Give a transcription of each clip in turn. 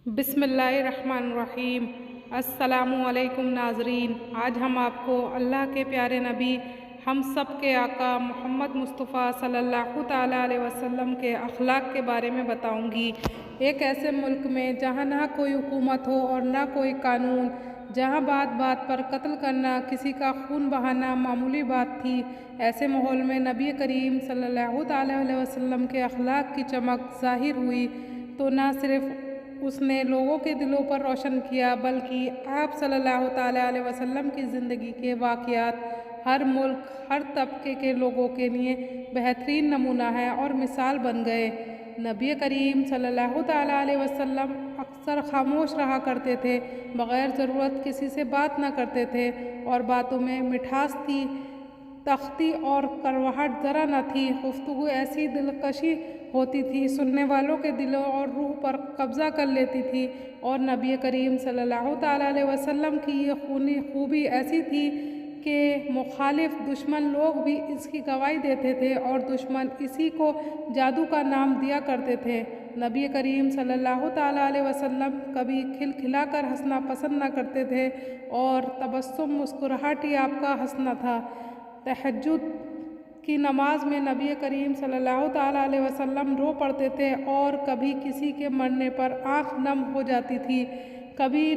بسم اللہ الرحمن الرحیم۔ السلام علیکم ناظرین، آج ہم آپ کو اللہ کے پیارے نبی ہم سب کے آقا محمد مصطفیٰ صلی اللہ تعالیٰ علیہ وسلم کے اخلاق کے بارے میں بتاؤں گی۔ ایک ایسے ملک میں جہاں نہ کوئی حکومت ہو اور نہ کوئی قانون، جہاں بات بات پر قتل کرنا، کسی کا خون بہانا معمولی بات تھی، ایسے ماحول میں نبی کریم صلی اللہ تعالیٰ علیہ وسلم کے اخلاق کی چمک ظاہر ہوئی تو نہ صرف اس نے لوگوں کے دلوں پر روشن کیا بلکہ آپ صلی اللہ تعالیٰ علیہ وسلم کی زندگی کے واقعات ہر ملک، ہر طبقے کے لوگوں کے لیے بہترین نمونہ ہے اور مثال بن گئے۔ نبی کریم صلی اللہ تعالیٰ علیہ وسلم اکثر خاموش رہا کرتے تھے، بغیر ضرورت کسی سے بات نہ کرتے تھے اور باتوں میں مٹھاس تھی، تختی اور کرواہٹ ذرا نہ تھی۔ گفتگو ایسی دلکشی ہوتی تھی، سننے والوں کے دلوں اور روح پر قبضہ کر لیتی تھی، اور نبی کریم صلی اللہ تعالیٰ علیہ وسلم کی یہ خوبی ایسی تھی کہ مخالف دشمن لوگ بھی اس کی گواہی دیتے تھے اور دشمن اسی کو جادو کا نام دیا کرتے تھے۔ نبی کریم صلی اللہ تعالیٰ علیہ وسلم کبھی کھلکھلا کر ہنسنا پسند نہ کرتے تھے اور تبسم، مسکراہٹ ہی آپ کا ہنسنا تھا۔ تہجد کی نماز میں نبی کریم صلی اللہ تعالیٰ علیہ وسلم رو پڑتے تھے اور کبھی کسی کے مرنے پر آنکھ نم ہو جاتی تھی۔ کبھی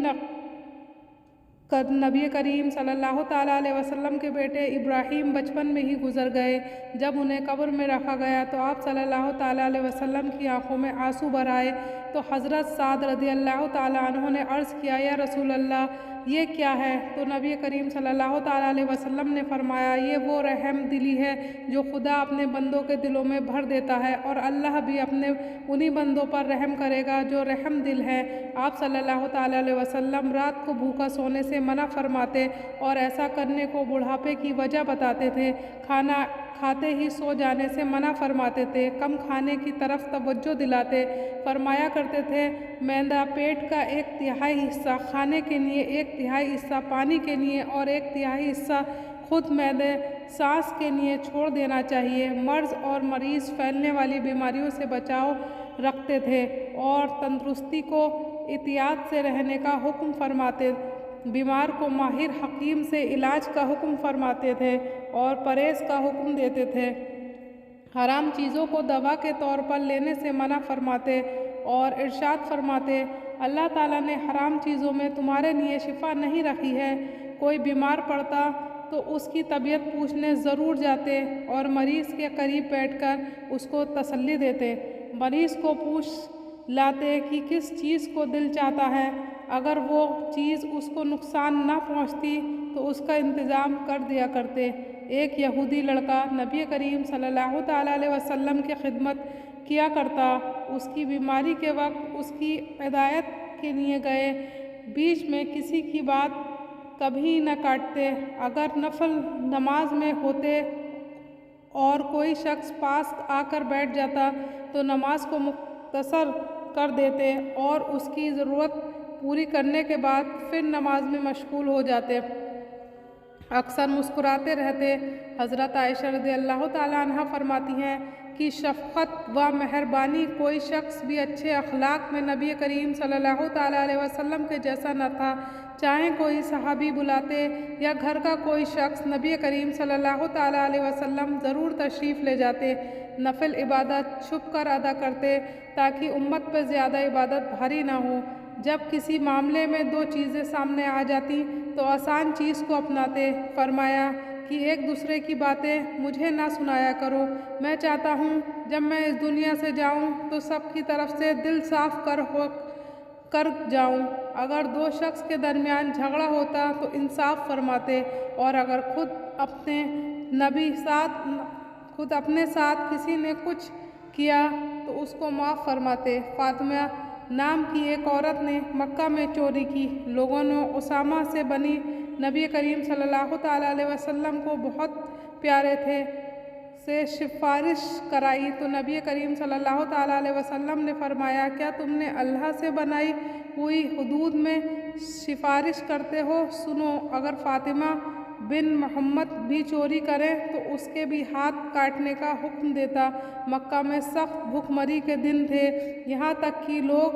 نبی کریم صلی اللہ تعالیٰ علیہ وسلم کے بیٹے ابراہیم بچپن میں ہی گزر گئے۔ جب انہیں قبر میں رکھا گیا تو آپ صلی اللہ تعالیٰ علیہ وسلم کی آنکھوں میں آنسو بھر آئے تو حضرت سعد رضی اللہ تعالیٰ عنہ نے عرض کیا، یا رسول اللہ، یہ کیا ہے؟ تو نبی کریم صلی اللہ تعالیٰ علیہ وسلم نے فرمایا، یہ وہ رحم دلی ہے جو خدا اپنے بندوں کے دلوں میں بھر دیتا ہے، اور اللہ بھی اپنے انہی بندوں پر رحم کرے گا جو رحم دل ہے۔ آپ صلی اللہ تعالیٰ علیہ وسلم رات کو بھوکا سونے سے منع فرماتے اور ایسا کرنے کو بڑھاپے کی وجہ بتاتے تھے۔ کھانا کھاتے ہی سو جانے سے منع فرماتے تھے، کم کھانے کی طرف توجہ دلاتے، فرمایا کرتے تھے، معدہ پیٹ کا 1/3 حصہ کھانے کے لیے، 1/3 حصہ پانی کے لیے اور 1/3 حصہ خود معدے سانس کے لیے چھوڑ دینا چاہیے۔ مرض اور مریض پھیلنے والی بیماریوں سے بچاؤ رکھتے تھے اور تندرستی کو احتیاط سے رہنے کا حکم فرماتے، بیمار کو ماہر حکیم سے علاج کا حکم فرماتے تھے اور پرہیز کا حکم دیتے تھے۔ حرام چیزوں کو دوا کے طور پر لینے سے منع فرماتے اور ارشاد فرماتے، اللہ تعالیٰ نے حرام چیزوں میں تمہارے لیے شفا نہیں رکھی ہے۔ کوئی بیمار پڑتا تو اس کی طبیعت پوچھنے ضرور جاتے اور مریض کے قریب بیٹھ کر اس کو تسلی دیتے۔ مریض کو پوچھ لاتے کہ کس چیز کو دل چاہتا ہے، اگر وہ چیز اس کو نقصان نہ پہنچتی تو اس کا انتظام کر دیا کرتے۔ ایک یہودی لڑکا نبی کریم صلی اللہ تعالیٰ علیہ وسلم کی خدمت کیا کرتا، اس کی بیماری کے وقت اس کی عیادت کے لیے گئے، بیچ میں کسی کی بات کبھی نہ کاٹتے، اگر نفل نماز میں ہوتے اور کوئی شخص پاس آ کر بیٹھ جاتا تو نماز کو مختصر کر دیتے اور اس کی ضرورت پوری کرنے کے بعد پھر نماز میں مشغول ہو جاتے، اکثر مسکراتے رہتے۔ حضرت عائشہ رضی اللہ تعالیٰ عنہ فرماتی ہیں کہ شفقت و مہربانی کوئی شخص بھی اچھے اخلاق میں نبی کریم صلی اللہ تعالیٰ علیہ وسلم کے جیسا نہ تھا۔ چاہے کوئی صحابی بلاتے یا گھر کا کوئی شخص، نبی کریم صلی اللہ تعالیٰ علیہ وسلم ضرور تشریف لے جاتے، نفل عبادت چھپ کر ادا کرتے تاکہ امت پہ زیادہ عبادت بھاری نہ ہو۔ جب کسی معاملے میں دو چیزیں سامنے آ جاتی تو آسان چیز کو اپناتے، فرمایا کہ ایک دوسرے کی باتیں مجھے نہ سنایا کرو، میں چاہتا ہوں جب میں اس دنیا سے جاؤں تو سب کی طرف سے دل صاف کر جاؤں۔ اگر دو شخص کے درمیان جھگڑا ہوتا تو انصاف فرماتے، اور اگر خود اپنے ساتھ کسی نے کچھ کیا تو اس کو معاف فرماتے۔ فاطمہ نام کی ایک عورت نے مکہ میں چوری کی، لوگوں نے اسامہ سے بنی نبی کریم صلی اللہ تعالیٰ علیہ وسلم کو بہت پیارے تھے سے سفارش کرائی تو نبی کریم صلی اللہ تعالیٰ علیہ وسلم نے فرمایا، کیا تم نے اللہ سے بنائی ہوئی حدود میں سفارش کرتے ہو؟ سنو، اگر فاطمہ بن محمد بھی چوری کرے تو اس کے بھی ہاتھ کاٹنے کا حکم دیتا۔ مکہ میں سخت بھوک مری کے دن تھے، یہاں تک کہ لوگ